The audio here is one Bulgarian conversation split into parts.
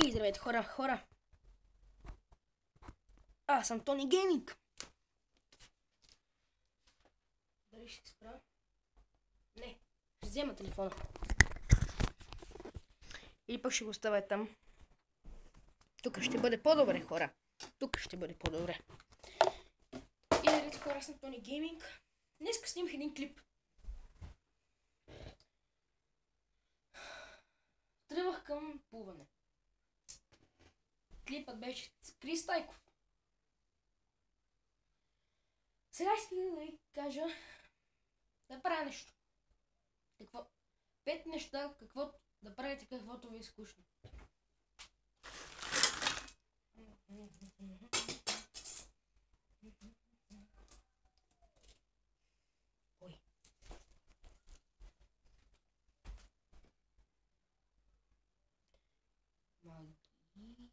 Ей, здравейте хора! Аз съм Тони Гейминг. Дали ще спра? Не, ще взема телефона. Или пък ще го оставя там. Тук ще бъде по-добре, хора. Тук ще бъде по-добре. И здравейте хора, аз съм Тони Гейминг. Днеска снимах един клип. Тръгвах към плуване. Клипът беше с Крис Тайков. Сега искам да ви кажа да правя нещо. Какво? 5 неща, какво да правите, каквото ви е скучно. Ой. Магия.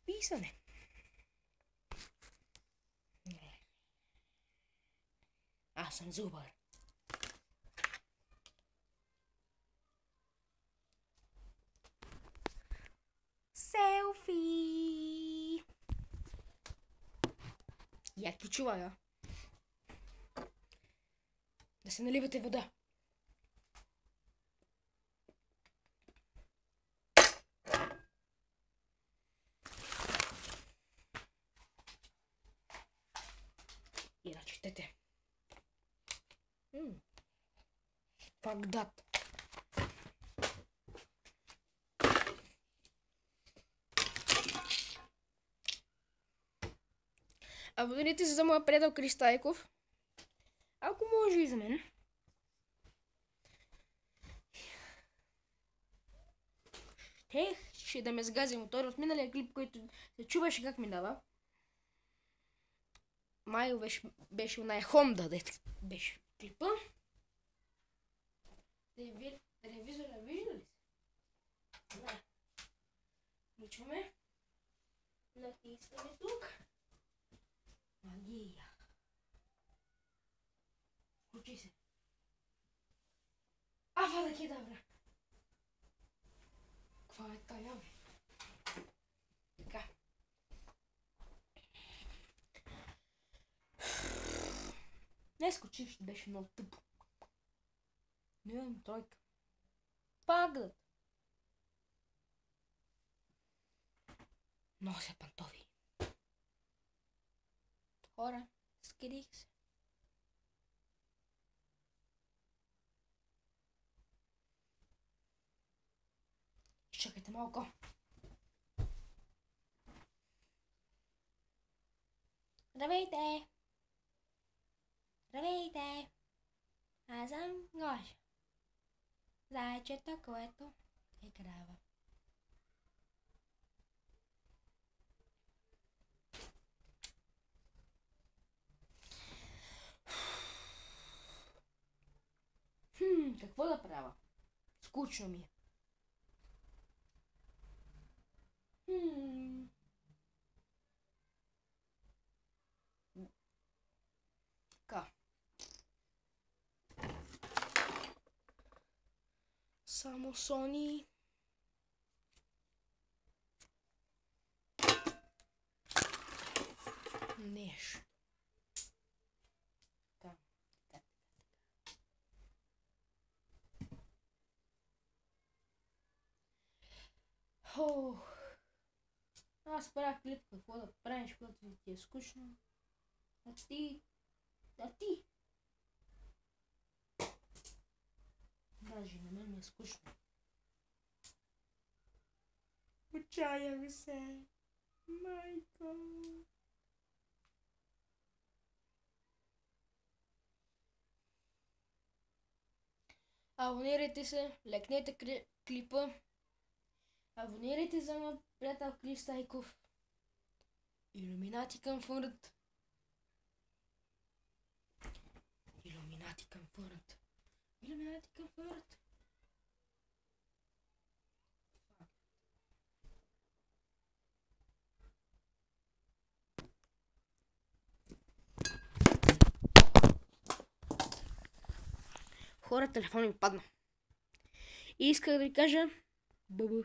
Писане. Аз съм зубър. Селфи. Яки чувая. Да се наливате вода. И да четете. Fuck that. Абонирайте се за моя приятел Крис Тайков. Ако може и за мен. Ще да ме сгази мотор от миналия клип, който се чуваше как ми дава. Май беше на Honda, дете беше клипа. Телевизора вижда ли се? Да. Включваме. Натискаме тук. Магия. Включи се. Ава да кедавра. Каква е тая, бе? Така. Днес училище беше много тъпо. Не имам тройка. Пагът. Нося пантофи. Хора, скрих се. Чакайте малко. Здравейте! Здравейте! Аз съм Гоша. Зайчето, което е крава. Какво да правя? Скучно ми е. Така. Само Сони. Нещо. Така. Аз правя клип, какво да правиш, когато ти е скучно. А ти. Даже на мен ми е скучно. Отчаях се. Майко. Абонирайте се, лекнете клипа. Абонирайте за моя приятел Крис Тайков. Илюминати към фърт. Илюминати към фърт. Илюминати към фърт. Хора, телефон ми падна. И исках да ви кажа... Бъбъ.